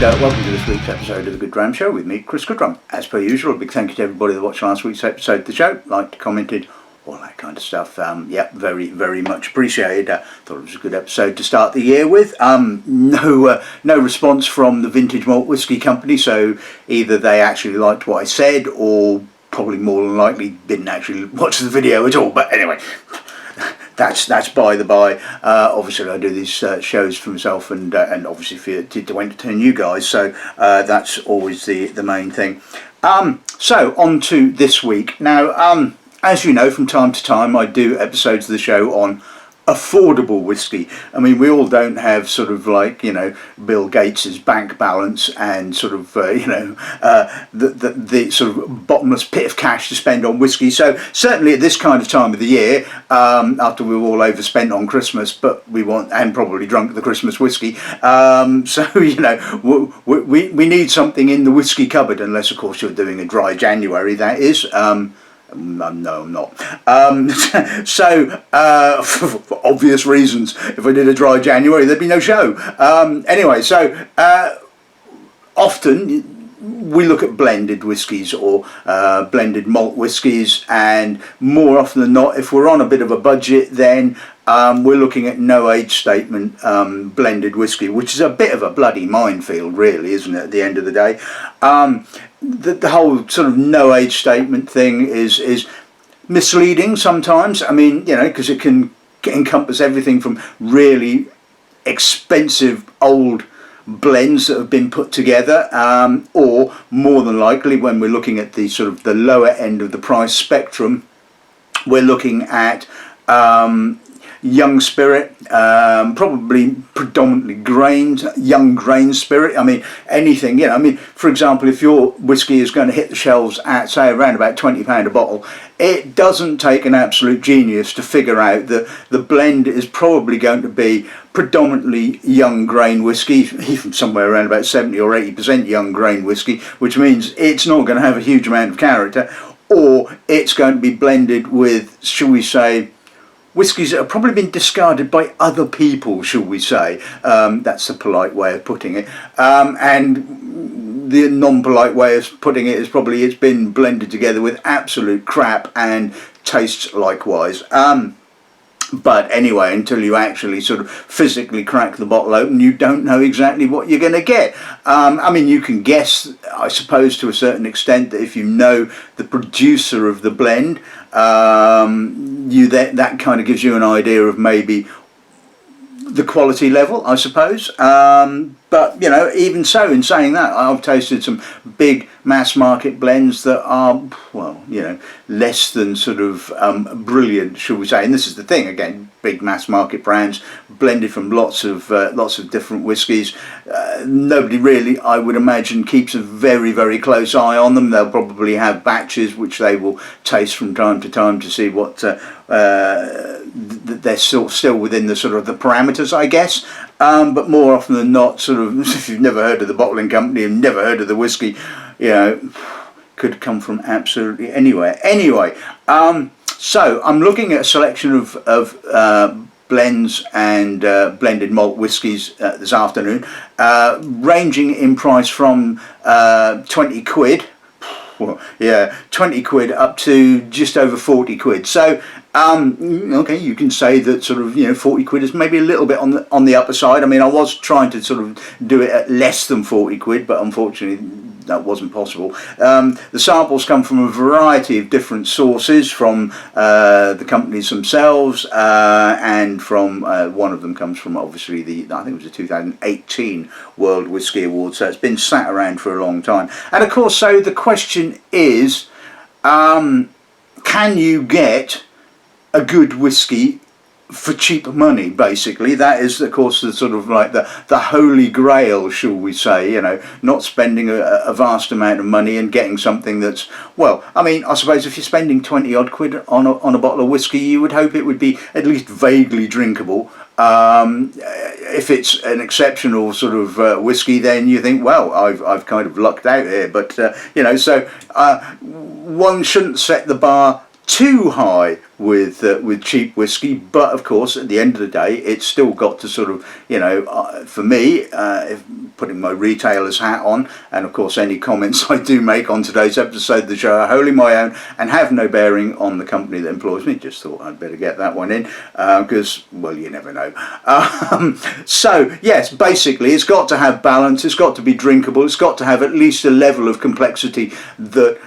welcome to this week's episode of the Dram Show with me, Chris Goodrum. As per usual, a big thank you to everybody that watched last week's episode of the show, liked, commented, all that kind of stuff. Yeah, very, very much appreciated. Thought it was a good episode to start the year with. No response from the Vintage Malt Whiskey Company, so either they actually liked what I said, or probably more than likely didn't actually watch the video at all. But anyway, that's by the by. Obviously, I do these shows for myself, and obviously to entertain you guys. So that's always the main thing. So on to this week now. As you know, from time to time, I do episodes of the show on affordable whiskey. I mean, we all don't have sort of like, you know, Bill Gates's bank balance and sort of, the sort of bottomless pit of cash to spend on whiskey. So certainly at this kind of time of the year, after we've all overspent on Christmas, but we want, and probably drunk the Christmas whiskey. So, you know, we need something in the whiskey cupboard, unless of course you're doing a dry January, that is. No, I'm not. So, for obvious reasons, if I did a dry January, there'd be no show. Anyway, so often we look at blended whiskies or blended malt whiskies, and more often than not, if we're on a bit of a budget, then we're looking at no age statement blended whiskey, which is a bit of a bloody minefield, really, isn't it, at the end of the day? The whole sort of no age statement thing is misleading sometimes. I mean, you know, because it can encompass everything from really expensive old blends that have been put together, or more than likely, when we're looking at the sort of the lower end of the price spectrum, we're looking at young spirit, probably predominantly young grain spirit. I mean, anything, you know, I mean, for example, if your whiskey is going to hit the shelves at, say, around about £20 a bottle, it doesn't take an absolute genius to figure out that the blend is probably going to be predominantly young grain whiskey, even somewhere around about 70 or 80% young grain whiskey, which means it's not going to have a huge amount of character, or it's going to be blended with, shall we say, whiskies that have probably been discarded by other people, shall we say. That's the polite way of putting it. And the non-polite way of putting it is probably it's been blended together with absolute crap and tastes likewise. But anyway, until you actually sort of physically crack the bottle open, you don't know exactly what you're going to get. I mean, you can guess, I suppose, to a certain extent, that if you know the producer of the blend, that kind of gives you an idea of maybe the quality level, I suppose. But, you know, even so, in saying that, I've tasted some big mass market blends that are, well, you know, less than sort of brilliant, shall we say. And this is the thing, again, big mass market brands blended from lots of different whiskies. Nobody really, I would imagine, keeps a very, very close eye on them. They'll probably have batches which they will taste from time to time to see what they're still within the sort of the parameters, I guess. But more often than not, sort of, if you've never heard of the bottling company and never heard of the whiskey, you know, could come from absolutely anywhere. Anyway, so I'm looking at a selection of blends and blended malt whiskies this afternoon, ranging in price from 20 quid. Well, yeah, 20 quid up to just over 40 quid. So, okay, you can say that sort of, you know, 40 quid is maybe a little bit on the upper side. I mean, I was trying to sort of do it at less than 40 quid, but unfortunately that wasn't possible. The samples come from a variety of different sources, from the companies themselves, and from one of them comes from obviously I think it was the 2018 World Whisky Awards, so it's been sat around for a long time. And of course, so the question is, can you get a good whiskey for cheap money? Basically, that is, of course, the sort of like the holy grail, shall we say, you know, not spending a vast amount of money and getting something that's, well, I mean, I suppose if you're spending 20 odd quid on a bottle of whiskey, you would hope it would be at least vaguely drinkable. If it's an exceptional sort of whiskey, then you think, well, I've kind of lucked out here. But you know, so one shouldn't set the bar too high with cheap whiskey, but of course at the end of the day it's still got to sort of, you know, for me, if putting my retailer's hat on, and of course any comments I do make on today's episode of the show are wholly my own and have no bearing on the company that employs me. Just thought I'd better get that one in, because well, you never know. So yes, basically it's got to have balance, it's got to be drinkable, it's got to have at least a level of complexity that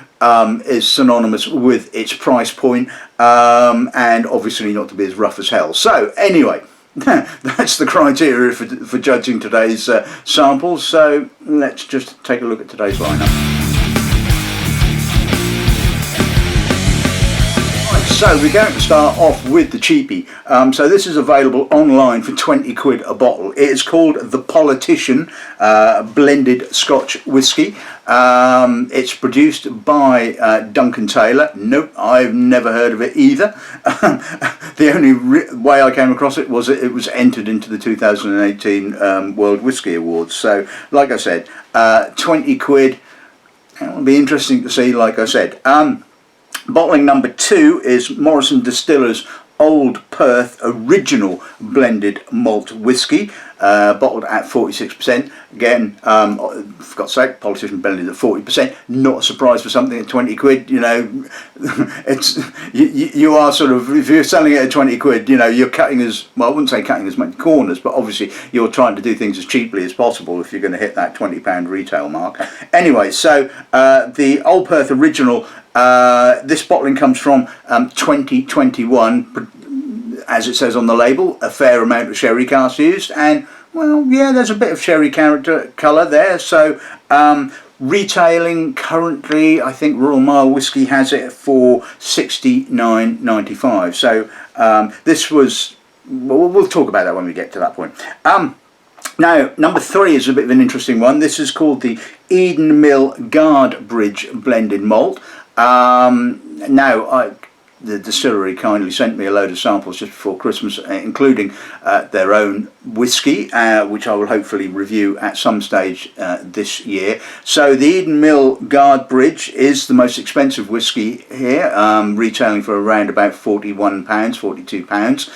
is synonymous with its price point, and obviously not to be as rough as hell. So anyway, that's the criteria for judging today's samples. So let's just take a look at today's lineup. So we're going to start off with the cheapie. So this is available online for 20 quid a bottle. It is called The Politician Blended Scotch Whisky. It's produced by Duncan Taylor. Nope, I've never heard of it either. The only way I came across it was it was entered into the 2018 World Whisky Awards. So like I said, 20 quid. It'll be interesting to see, like I said. Bottling number 2 is Morrison Distillers Old Perth Original Blended Malt Whisky, bottled at 46%. Again, for God's sake, Politician blended at 40%. Not a surprise for something at 20 quid. You know, it's you are sort of, if you're selling it at 20 quid, you know, you're cutting as well. I wouldn't say cutting as many corners, but obviously you're trying to do things as cheaply as possible if you're going to hit that £20 retail mark. Anyway, so the Old Perth Original. This bottling comes from 2021, as it says on the label. A fair amount of sherry cask used, and well, yeah, there's a bit of sherry colour there. So retailing currently, I think Royal Mile Whisky has it for $69.95. So this was, we'll talk about that when we get to that point. Now, number 3 is a bit of an interesting one. This is called the Eden Mill Guardbridge Blended Malt. Now, the distillery kindly sent me a load of samples just before Christmas, including their own whiskey, which I will hopefully review at some stage this year. So the Eden Mill Guardbridge is the most expensive whiskey here, retailing for around about £41, £42.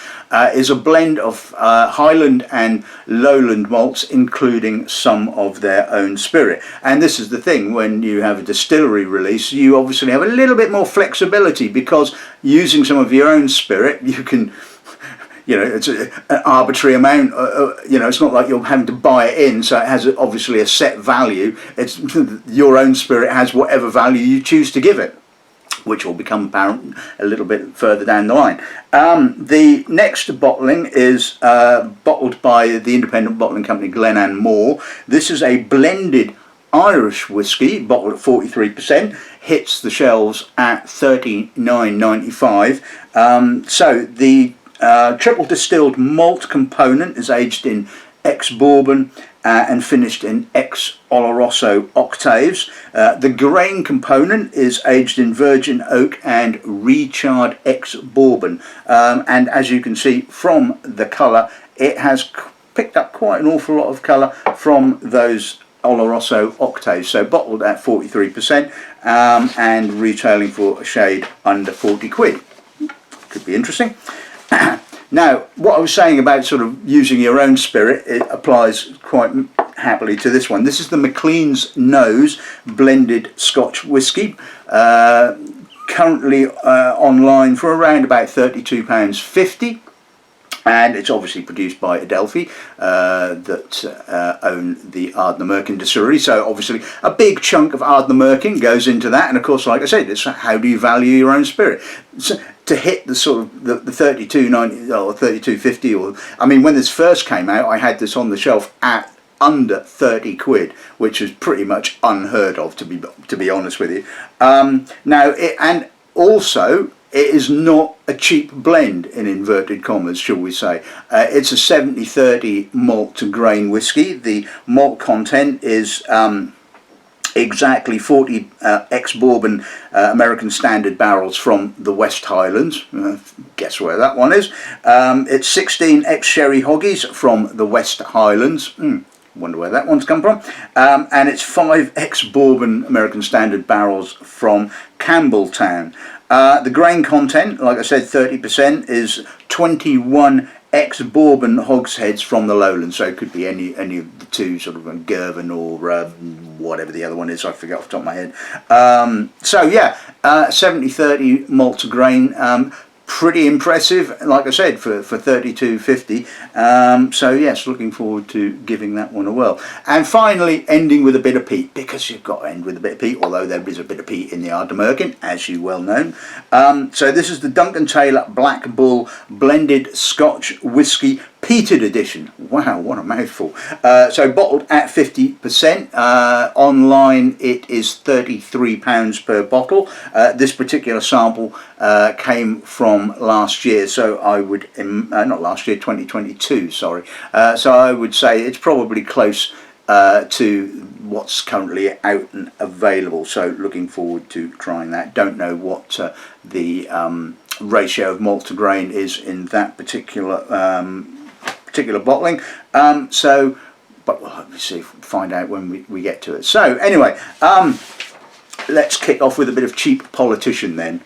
Is a blend of Highland and Lowland malts, including some of their own spirit. And this is the thing, when you have a distillery release, you obviously have a little bit more flexibility, because using some of your own spirit, you can, you know, it's an arbitrary amount. You know, it's not like you're having to buy it in, so it has obviously a set value. It's your own spirit has whatever value you choose to give it, which will become apparent a little bit further down the line. The next bottling is bottled by the independent bottling company Glennan More. This is a blended Irish whiskey, bottled at 43%, hits the shelves at $39.95. So the triple distilled malt component is aged in ex-bourbon and finished in ex-Oloroso octaves. The grain component is aged in virgin oak and recharred ex-bourbon. And as you can see from the colour, it has picked up quite an awful lot of colour from those Oloroso octaves. So bottled at 43% and retailing for a shade under 40 quid. Could be interesting. Now, what I was saying about sort of using your own spirit, it applies quite happily to this one. This is the Maclean's Nose Blended Scotch Whisky, currently online for around about £32.50. And it's obviously produced by Adelphi, that own the Ardnamurchan distillery. So obviously a big chunk of Ardnamurchan goes into that. And of course, like I said, it's how do you value your own spirit? So to hit the sort of the 32.90 or 32.50, or I mean, when this first came out, I had this on the shelf at under 30 quid, which is pretty much unheard of, to be honest with you. Now, and also, it is not a cheap blend, in inverted commas, shall we say. It's a 70-30 malt to grain whiskey. The malt content is exactly 40 ex-bourbon American Standard barrels from the West Highlands. Guess where that one is. It's 16 ex-sherry hoggies from the West Highlands. Wonder where that one's come from. And it's 5 ex-bourbon American Standard barrels from Campbelltown. The grain content, like I said, 30%, is 21 ex-bourbon hogsheads from the lowlands, so it could be any of the two, sort of Goodrum or whatever the other one is, I forget off the top of my head. So yeah, 70-30 malt to grain. Pretty impressive, like I said, for 32.50. So yes, looking forward to giving that one a whirl. And finally, ending with a bit of peat, because you've got to end with a bit of peat, although there is a bit of peat in the Ardnamurchan, as you well know. So this is the Duncan Taylor Black Bull Blended Scotch Whisky Peated edition. Wow, what a mouthful. So bottled at 50%. Online it is £33 per bottle. This particular sample came from last year, so I would, not last year, 2022, sorry. So I would say it's probably close to what's currently out and available. So looking forward to trying that. Don't know what the ratio of malt to grain is in that particular bottling, but we'll obviously find out when we get to it. So anyway, let's kick off with a bit of cheap politician then.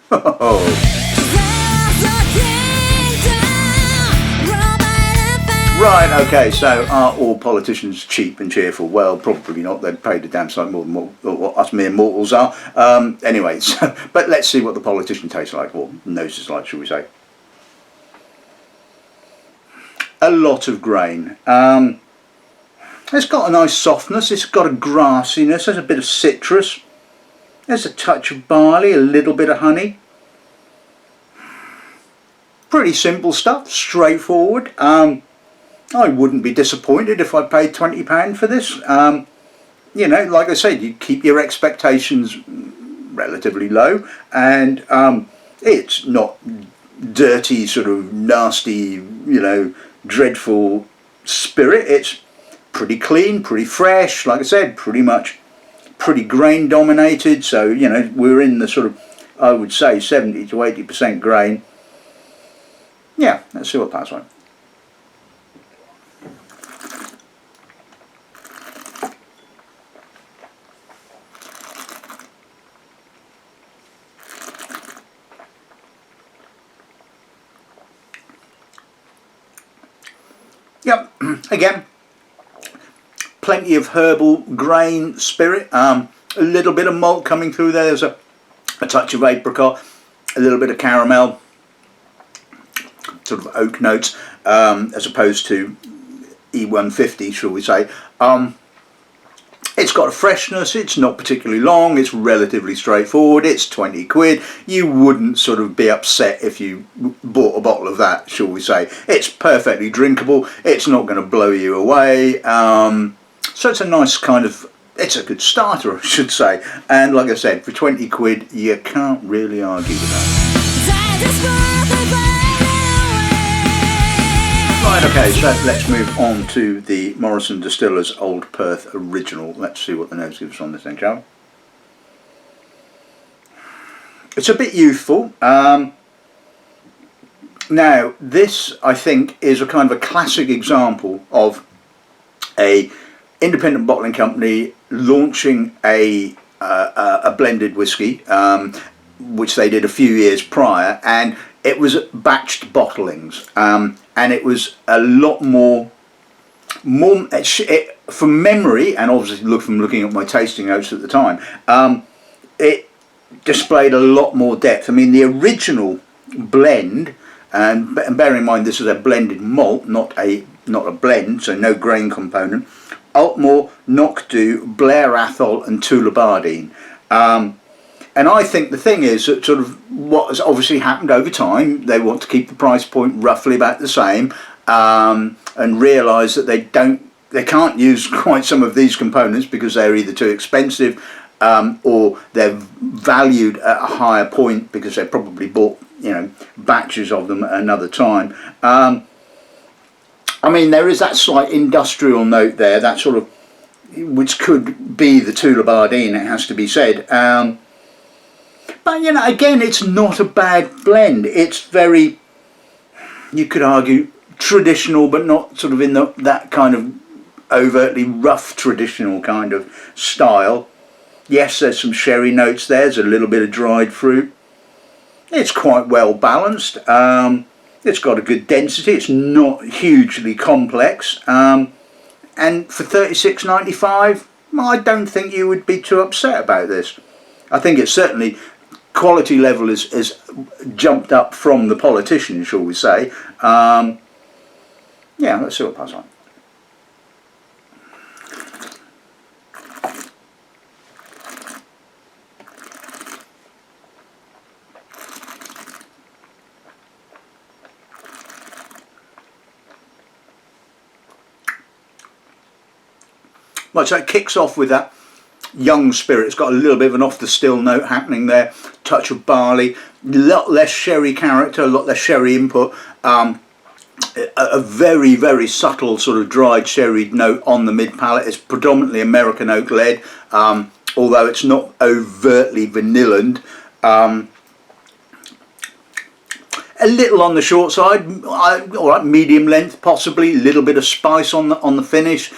Right, okay, so are all politicians cheap and cheerful? Well, probably not. They'd pay the damn sight more than what us mere mortals are. Anyway, so, but let's see what the politician tastes like, or noses like, shall we say. A lot of grain. It's got a nice softness, it's got a grassiness, there's a bit of citrus, there's a touch of barley, a little bit of honey. Pretty simple stuff, straightforward. I wouldn't be disappointed if I paid £20 for this. You know, like I said, you keep your expectations relatively low, and it's not dirty, sort of nasty, you know, dreadful spirit. It's pretty clean, pretty fresh, like I said, pretty grain dominated. So, you know, we're in the sort of, I would say, 70 to 80% grain. Yeah, let's see what that's like. Yep, again, plenty of herbal grain spirit, a little bit of malt coming through there. There's a touch of apricot, a little bit of caramel, sort of oak notes, as opposed to E150, shall we say. It's got a freshness, it's not particularly long, it's relatively straightforward, it's 20 quid. You wouldn't sort of be upset if you bought a bottle of that, shall we say. It's perfectly drinkable, it's not going to blow you away. So it's a nice kind of, it's a good starter, I should say. And like I said, for 20 quid, you can't really argue with that. Right, okay, so let's move on to the Morrison Distillers Old Perth Original. Let's see what the nose gives on this thing, shall we? It's a bit youthful. Now, this, I think, is a kind of a classic example of a independent bottling company launching a blended whiskey, which they did a few years prior, and it was batched bottlings, and it was a lot more from memory, and obviously from looking at my tasting notes at the time, it displayed a lot more depth. I mean, the original blend, and bear in mind this is a blended malt, not a blend, so no grain component. Altmore, Knockdo, Blair Athol and Tullibardine. And I think the thing is that sort of what has obviously happened over time, they want to keep the price point roughly about the same, and realise that they can't use quite some of these components because they're either too expensive, or they're valued at a higher point because they probably bought, you know, batches of them at another time. I mean, there is that slight industrial note there, that sort of, which could be the Tullibardine, it has to be said. But, you know, again, it's not a bad blend. It's very, you could argue, traditional, but not sort of in that kind of overtly rough traditional kind of style. Yes, there's some sherry notes there, there's a little bit of dried fruit. It's quite well balanced. It's got a good density. It's not hugely complex. And for $36.95, I don't think you would be too upset about this. I think it's certainly quality level is jumped up from the politician, shall we say. Yeah, let's see what passes on. Right, so it kicks off with that young spirit. It's got a little bit of an off the still note happening there, touch of barley, a lot less sherry character, a lot less sherry input, a very, very subtle sort of dried sherry note on the mid palate. It's predominantly American oak led, although it's not overtly vanilland. A little on the short side, all right, medium length possibly, a little bit of spice on the finish.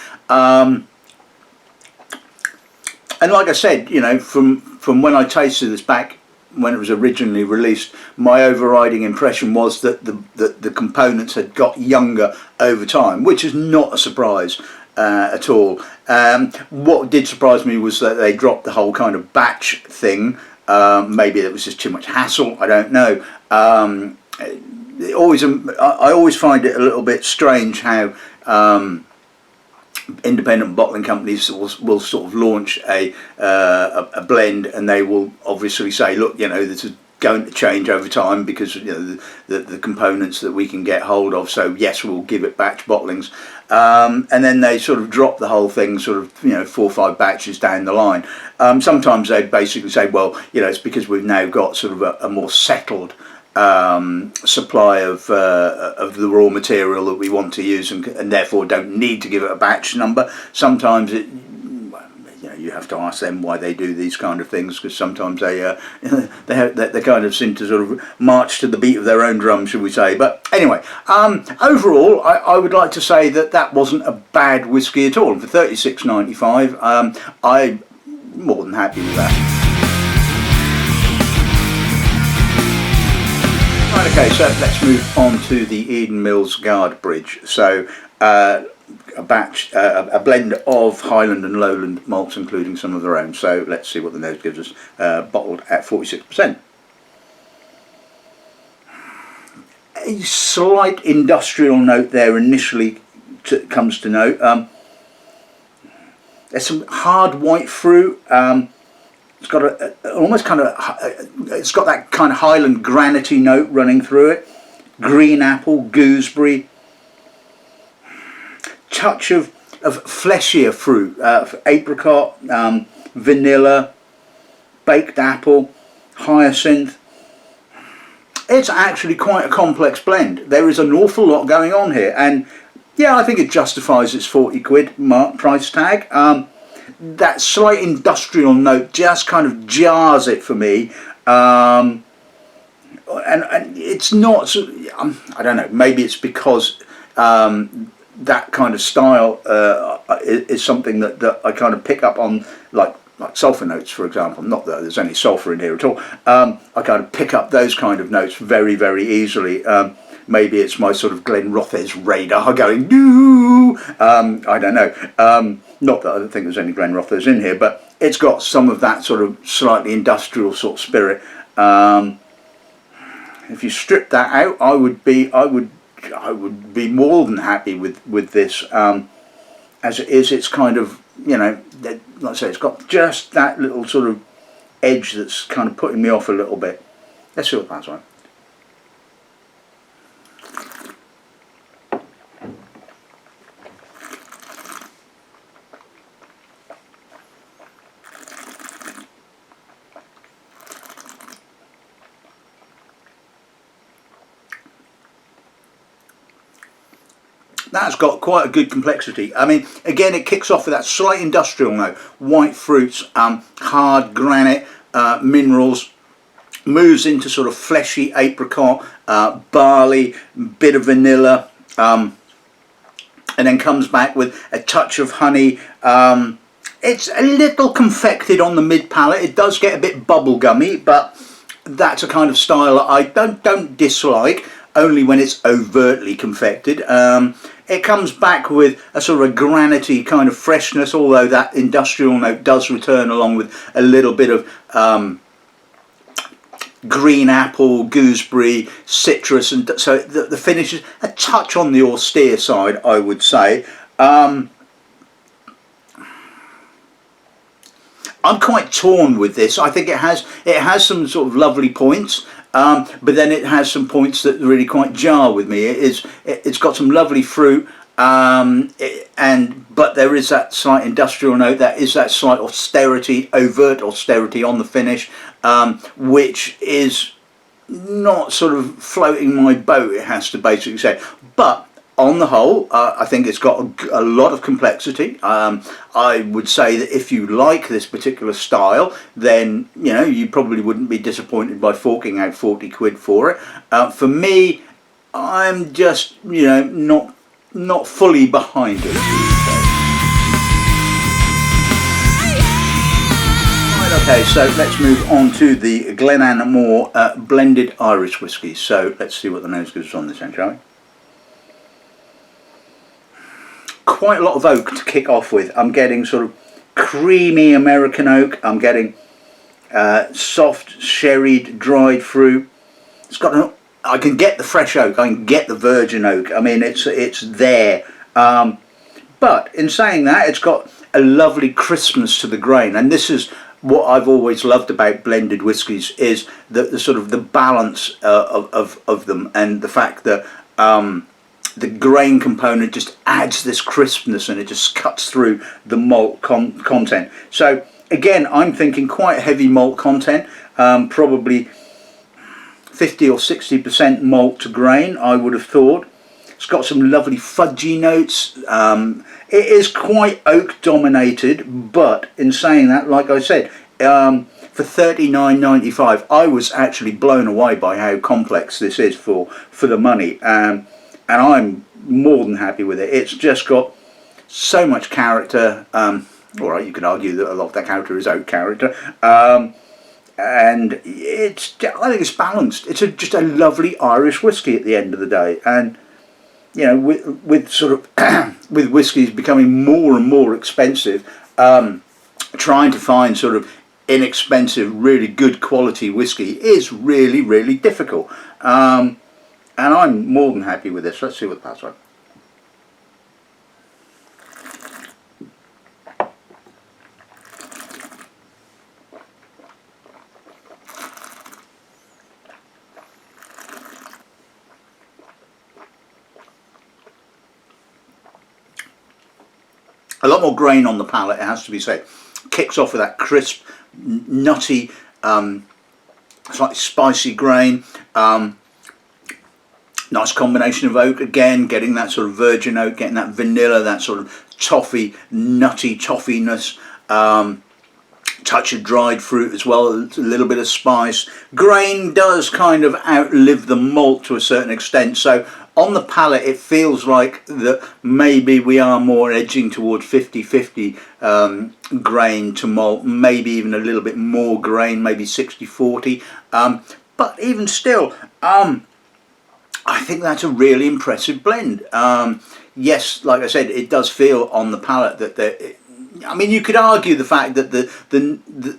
And like I said, you know, from when I tasted this back when it was originally released, my overriding impression was that the components had got younger over time, which is not a surprise at all. What did surprise me was that they dropped the whole kind of batch thing. Maybe it was just too much hassle, I don't know. I always find it a little bit strange how independent bottling companies will sort of launch a blend, and they will obviously say, look, you know, this is going to change over time because, you know, the components that we can get hold of, so yes, we'll give it batch bottlings, and then they sort of drop the whole thing sort of, you know, 4 or 5 batches down the line. Sometimes they basically say, well, you know, it's because we've now got sort of a more settled supply of the raw material that we want to use, and therefore don't need to give it a batch number. Sometimes it, you know, you have to ask them why they do these kind of things, because sometimes they kind of seem to sort of march to the beat of their own drum, should we say. But anyway, overall, I would like to say that wasn't a bad whiskey at all. For $36.95, I'm more than happy with that. Right, okay, so let's move on to the Eden Mills Guardbridge. So a blend of Highland and Lowland malts, including some of their own. So let's see what the nose gives us. Bottled at 46%. A slight industrial note there initially comes to note. There's some hard white fruit. It's got it's got that kind of Highland granity note running through it. Green apple, gooseberry, touch of fleshier fruit, apricot, vanilla, baked apple, hyacinth. It's actually quite a complex blend. There is an awful lot going on here, and yeah, I think it justifies its 40 quid price tag. That slight industrial note just kind of jars it for me, and it's not, I don't know, maybe it's because that kind of style is something that I kind of pick up on, like sulphur notes, for example. Not that there's any sulphur in here at all. I kind of pick up those kind of notes very, very easily. Maybe it's my sort of Glen Rothes radar going, doo. I don't know. Not that I don't think there's any Glen Rothes in here, but it's got some of that sort of slightly industrial sort of spirit. If you strip that out, I would be more than happy with this. As it is, it's kind of, you know, like I say, it's got just that little sort of edge that's kind of putting me off a little bit. Let's see what that's like. That's got quite a good complexity. I mean, again, it kicks off with that slight industrial note, white fruits, hard granite, minerals, moves into sort of fleshy apricot, barley, bit of vanilla, and then comes back with a touch of honey. It's a little confected on the mid palate. It does get a bit bubblegummy, but that's a kind of style I don't dislike, only when it's overtly confected. It comes back with a sort of a granity kind of freshness, although that industrial note does return along with a little bit of green apple, gooseberry, citrus, and so the finish is a touch on the austere side, I would say. I'm quite torn with this. I think it has some sort of lovely points, but then it has some points that really quite jar with me. It's got some lovely fruit, but there is that slight industrial note. That is that slight austerity, overt austerity on the finish, which is not sort of floating my boat, it has to basically say. But on the whole, I think it's got a lot of complexity. I would say that if you like this particular style, then you probably wouldn't be disappointed by forking out 40 quid for it. For me, I'm just not fully behind it. Right, okay, so let's move on to the Glennan more blended Irish whiskies. So let's see what the nose gives us on this end, shall we? Quite a lot of oak to kick off with. I'm getting sort of creamy American oak. I'm getting soft sherried dried fruit. It's got I can get the fresh oak. I can get the virgin oak. I mean, it's there. But in saying that, it's got a lovely crispness to the grain, and this is what I've always loved about blended whiskies, is the sort of the balance of them, and the fact that the grain component just adds this crispness and it just cuts through the malt content. So again, I'm thinking quite heavy malt content, probably 50 or 60% malt to grain, I would have thought. It's got some lovely fudgy notes. It is quite oak dominated, but in saying that, like I said, for $39.95, I was actually blown away by how complex this is for the money. And I'm more than happy with it. It's just got so much character. Alright, you could argue that a lot of that character is oak character. And I think it's balanced. It's just a lovely Irish whiskey at the end of the day. And with sort of with whiskies becoming more and more expensive, trying to find sort of inexpensive, really good quality whiskey is really, really difficult. And I'm more than happy with this. Let's see what the password. A lot more grain on the palate, it has to be said. Kicks off with that crisp, nutty, slightly spicy grain. Nice combination of oak, again, getting that sort of virgin oak, getting that vanilla, that sort of toffee, nutty toffiness. Touch of dried fruit as well, a little bit of spice. Grain does kind of outlive the malt to a certain extent, so on the palate it feels like that maybe we are more edging toward 50-50 grain to malt, maybe even a little bit more grain, maybe 60-40, but even still, I think that's a really impressive blend. Yes, like I said, it does feel on the palate that I mean, you could argue the fact that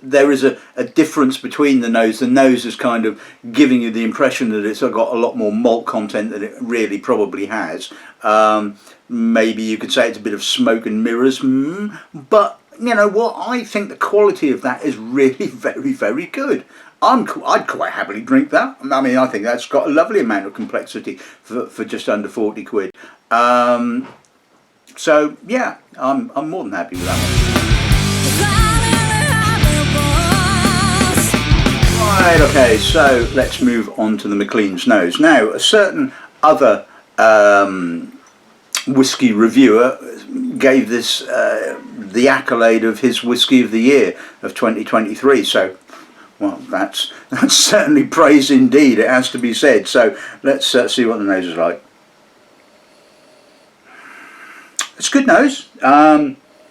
there is a difference between the nose. The nose is kind of giving you the impression that it's got a lot more malt content than it really probably has. Maybe you could say it's a bit of smoke and mirrors, but you know what? I think the quality of that is really very, very good. I'd quite happily drink that. I mean, I think that's got a lovely amount of complexity for just under 40 quid. So yeah, I'm more than happy with that one. Right, okay, so let's move on to the Maclean's nose. Now, a certain other whiskey reviewer gave this the accolade of his whiskey of the year of 2023. So, well, that's certainly praise indeed, it has to be said. So let's see what the nose is like. It's a good nose.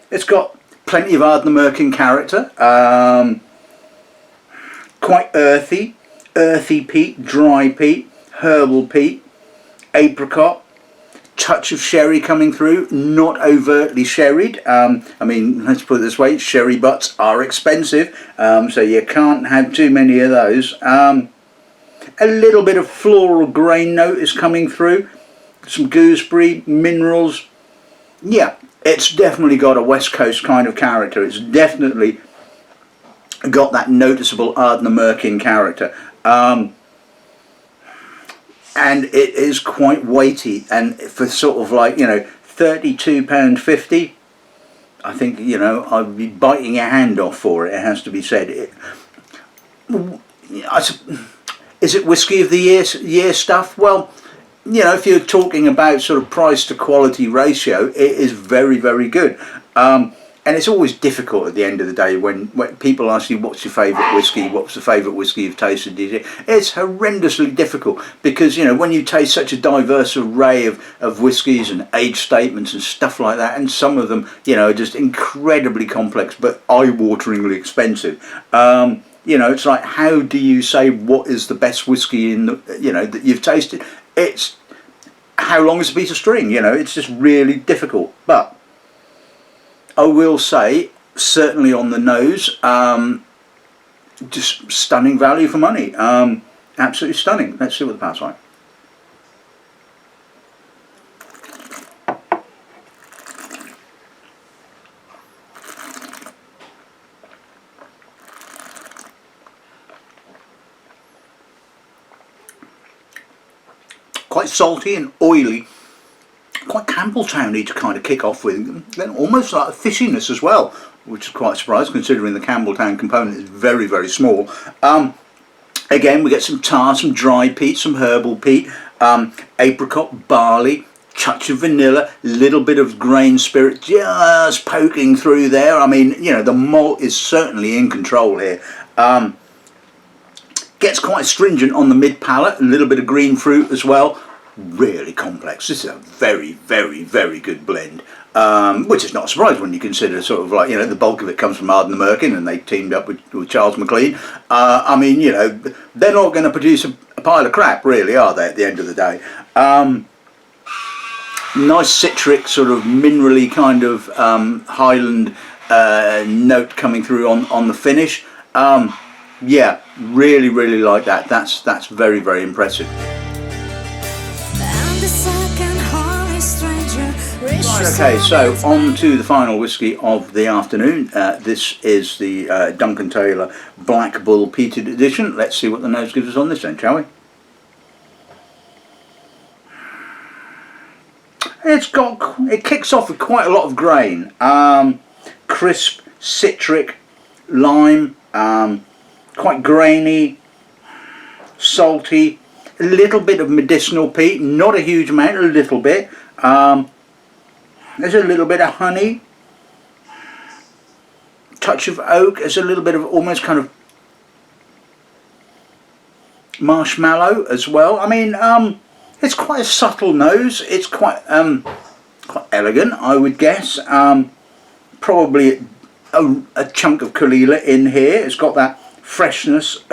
It's got plenty of Ardnamurchan character. Quite earthy. earthy peat, dry peat, herbal peat, apricot, touch of sherry coming through, not overtly sherried. I mean, let's put it this way, sherry butts are expensive, so you can't have too many of those. A little bit of floral grain note is coming through, some gooseberry, minerals. Yeah, it's definitely got a West Coast kind of character. It's definitely got that noticeable Ardnamurchan character. And it is quite weighty, and for sort of like, you know, £32.50, I think, you know, I'd be biting your hand off for it, it has to be said. Is it whiskey of the year stuff? Well, you know, if you're talking about sort of price to quality ratio, it is very, very good. And it's always difficult at the end of the day when people ask you, what's your favourite whiskey, what's the favourite whiskey you've tasted? It's horrendously difficult because, you know, when you taste such a diverse array of whiskies and age statements and stuff like that, and some of them, you know, are just incredibly complex but eye-wateringly expensive. You know, it's like, how do you say what is the best whiskey in the, you know, that you've tasted? It's how long is a piece of string, you know, it's just really difficult. But I will say, certainly on the nose, just stunning value for money. Absolutely stunning. Let's see what the pal's like. Quite salty and oily. Quite Campbelltowny to kind of kick off with, then almost like a fishiness as well, which is quite surprising considering the Campbelltown component is very, very small. Again, we get some tar, some dry peat, some herbal peat, apricot, barley, touch of vanilla, little bit of grain spirit just poking through there. I mean, you know, the malt is certainly in control here. Gets quite stringent on the mid palate, a little bit of green fruit as well. Really complex. This is a very, very, very good blend, which is not a surprise when you consider sort of like, you know, the bulk of it comes from Ardnamurchan and they teamed up with Charles Maclean. I mean, you know, they're not going to produce a pile of crap, really, are they, at the end of the day? Nice citric, sort of minerally kind of Highland note coming through on the finish. Yeah, really, really like that. That's very, very impressive. Right, okay, so on to the final whiskey of the afternoon. This is the Duncan Taylor Black Bull Peated Edition. Let's see what the nose gives us on this then, shall we? It kicks off with quite a lot of grain. Crisp, citric, lime, quite grainy, salty, a little bit of medicinal peat, not a huge amount, a little bit. There's a little bit of honey, touch of oak, there's a little bit of almost kind of marshmallow as well. I mean, it's quite a subtle nose, it's quite elegant, I would guess. Probably a chunk of Kalila in here. It's got that freshness,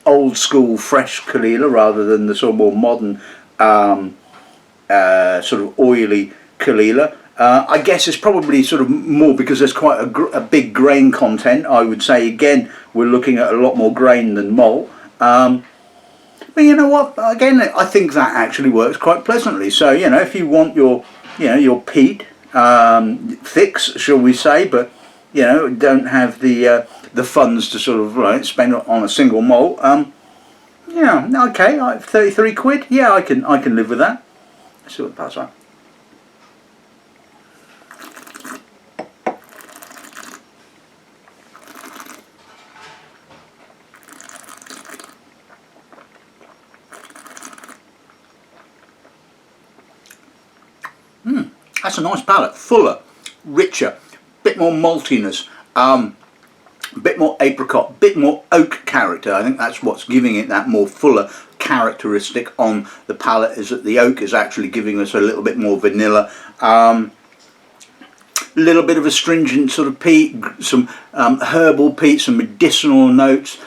old school fresh Kalila rather than the sort of more modern sort of oily Kalila. I guess it's probably sort of more because there's quite a big grain content. I would say again we're looking at a lot more grain than malt. But you know what? Again, I think that actually works quite pleasantly. So you know, if you want your, you know, your peat fix, shall we say, but you know, don't have the funds to sort of spend on a single malt. Yeah, okay, 33 quid. Yeah, I can live with that. Let's see what the price like. That's a nice palate, fuller, richer, bit more maltiness, bit more apricot, bit more oak character. I think that's what's giving it that more fuller characteristic on the palate, is that the oak is actually giving us a little bit more vanilla, little bit of astringent sort of peat, some herbal peat, some medicinal notes,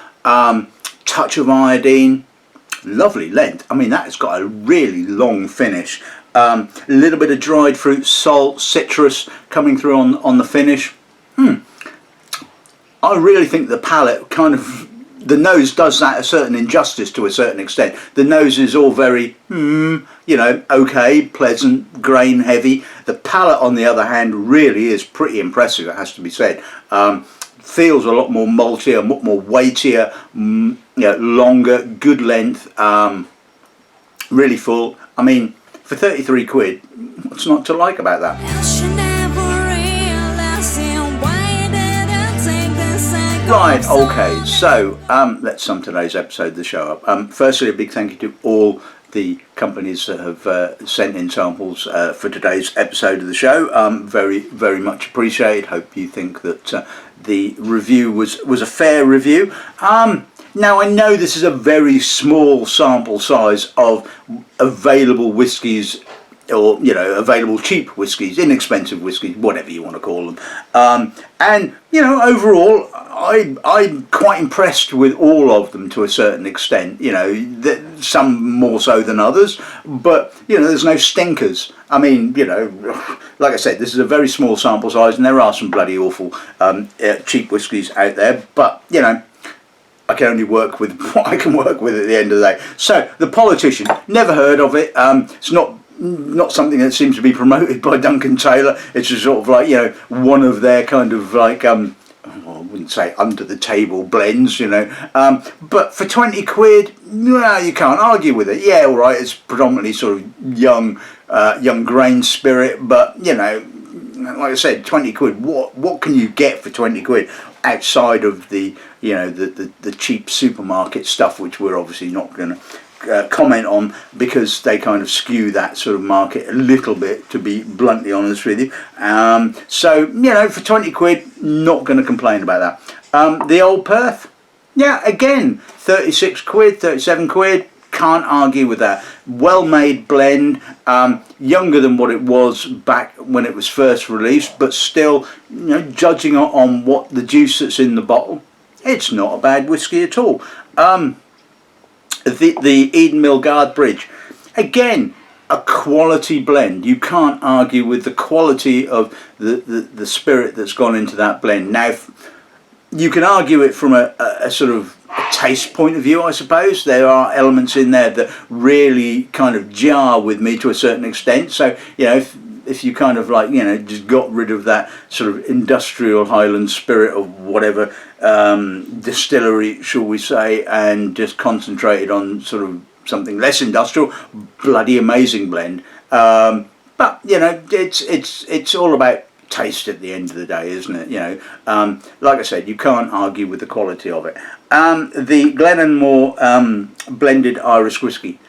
touch of iodine, lovely length. I mean, that has got a really long finish. A little bit of dried fruit, salt, citrus coming through on the finish. I really think the palate kind of, the nose does that a certain injustice to a certain extent. The nose is all very, you know, okay, pleasant, grain heavy. The palate, on the other hand, really is pretty impressive, it has to be said. Feels a lot more maltier, a lot more weightier, you know, longer, good length, really full. I mean, for 33 quid, what's not to like about that? Right, okay, so let's sum today's episode of the show up. Firstly, a big thank you to all the companies that have sent in samples for today's episode of the show. Very, very much appreciated. Hope you think that the review was a fair review. Now, I know this is a very small sample size of available whiskies, or, you know, available cheap whiskies, inexpensive whiskies, whatever you want to call them. And, you know, overall, I'm quite impressed with all of them to a certain extent. You know, some more so than others, but, you know, there's no stinkers. I mean, you know, like I said, this is a very small sample size, and there are some bloody awful cheap whiskies out there, but, you know, I can only work with what I can work with at the end of the day. So, The Politician, never heard of it. It's not something that seems to be promoted by Duncan Taylor. It's just sort of like, you know, one of their kind of like, well, I wouldn't say under the table blends, you know. But for 20 quid, well, you can't argue with it. Yeah, all right, it's predominantly sort of young grain spirit, but, you know, like I said, 20 quid, what can you get for 20 quid outside of the, you know, the cheap supermarket stuff, which we're obviously not going to comment on, because they kind of skew that sort of market a little bit, to be bluntly honest with you. So, you know, for 20 quid, not going to complain about that. The Old Perth, yeah, again, 36 quid, 37 quid, can't argue with that. Well made blend, younger than what it was back when it was first released, but still, you know, judging on what the juice that's in the bottle, it's not a bad whiskey at all. The Eden Mill Guardbridge, again, a quality blend. You can't argue with the quality of the spirit that's gone into that blend. Now, you can argue it from a sort of a taste point of view, I suppose. There are elements in there that really kind of jar with me to a certain extent. So, you know, if you kind of like, you know, just got rid of that sort of industrial Highland spirit of whatever distillery, shall we say, and just concentrated on sort of something less industrial, bloody amazing blend. But, you know, it's all about taste at the end of the day, isn't it? You know, like I said, you can't argue with the quality of it. The Glennan blended Irish whiskey,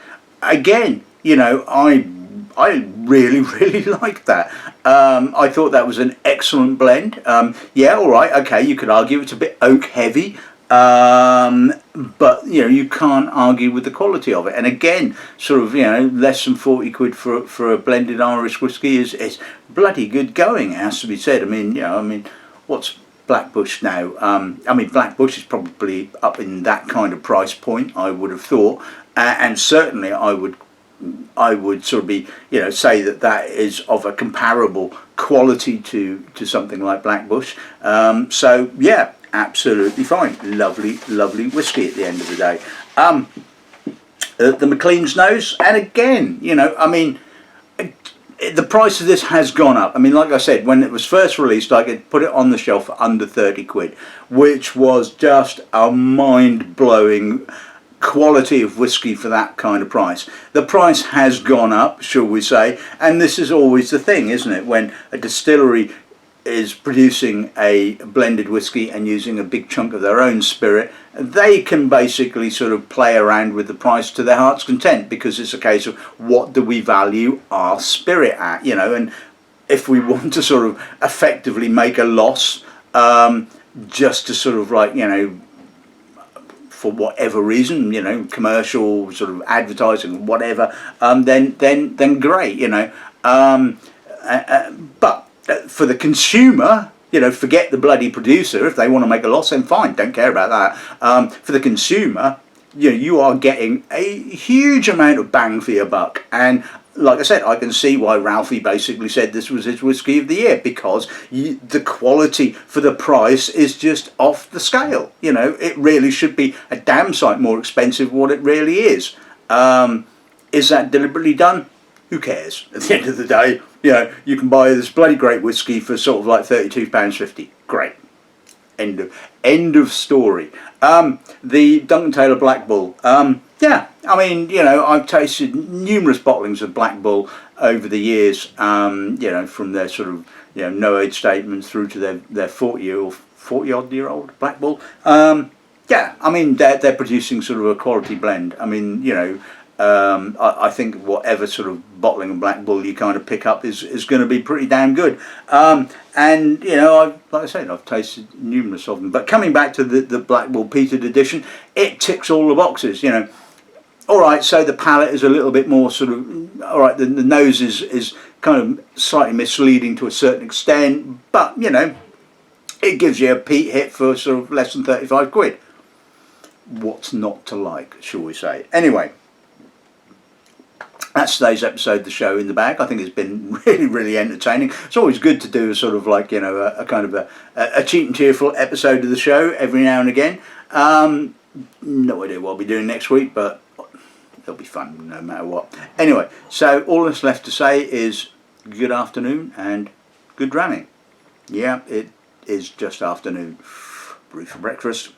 again, you know, I really, really liked that. I thought that was an excellent blend. Yeah, all right, okay, you could argue it's a bit oak heavy, but, you know, you can't argue with the quality of it. And again, sort of, you know, less than 40 quid for a blended Irish whiskey is bloody good going, it has to be said. I mean, you know, I mean, what's Blackbush now? I mean, Blackbush is probably up in that kind of price point, I would have thought, and certainly I would sort of be, you know, say that is of a comparable quality to something like Blackbush. So yeah, absolutely fine. Lovely, lovely whiskey at the end of the day. The Maclean's nose, and again, you know, I mean, the price of this has gone up. I mean, like I said, when it was first released, I could put it on the shelf for under 30 quid, which was just a mind-blowing quality of whiskey for that kind of price. The price has gone up, shall we say, and this is always the thing, isn't it? When a distillery is producing a blended whiskey and using a big chunk of their own spirit, they can basically sort of play around with the price to their heart's content, because it's a case of what do we value our spirit at, you know. And if we want to sort of effectively make a loss, just to sort of like, you know, for whatever reason, you know, commercial sort of advertising, whatever, then great, you know. But for the consumer, you know, forget the bloody producer. If they want to make a loss, then fine, don't care about that. For the consumer, you are getting a huge amount of bang for your buck. And like I said, I can see why Ralphie basically said this was his whiskey of the year, because the quality for the price is just off the scale. It really should be a damn sight more expensive than what it really is. Is that deliberately done? Who cares? At the end of the day, you can buy this bloody great whiskey for sort of like £32.50. Great. End of story. The Duncan Taylor Black Bull. Yeah, I mean, I've tasted numerous bottlings of Black Bull over the years. From their sort of no age statements through to their 40-odd-year-old Black Bull. Yeah, I mean they're producing sort of a quality blend. I mean, I think whatever sort of bottling of Black Bull you kind of pick up is going to be pretty damn good. And like I said, I've tasted numerous of them. But coming back to the Black Bull Peated edition, it ticks all the boxes. All right, so the palate is a little bit more sort of, all right, the nose is kind of slightly misleading to a certain extent, but it gives you a peat hit for sort of less than 35 quid. What's not to like, shall we say? Anyway, that's today's episode of the show in the bag. I think it's been really, really entertaining. It's always good to do a sort of like, a kind of a cheap and cheerful episode of the show every now and again. No idea what I'll be doing next week, but it'll be fun no matter what. Anyway, so all that's left to say is good afternoon and good dramming. Yeah, it is just afternoon. Brew for breakfast.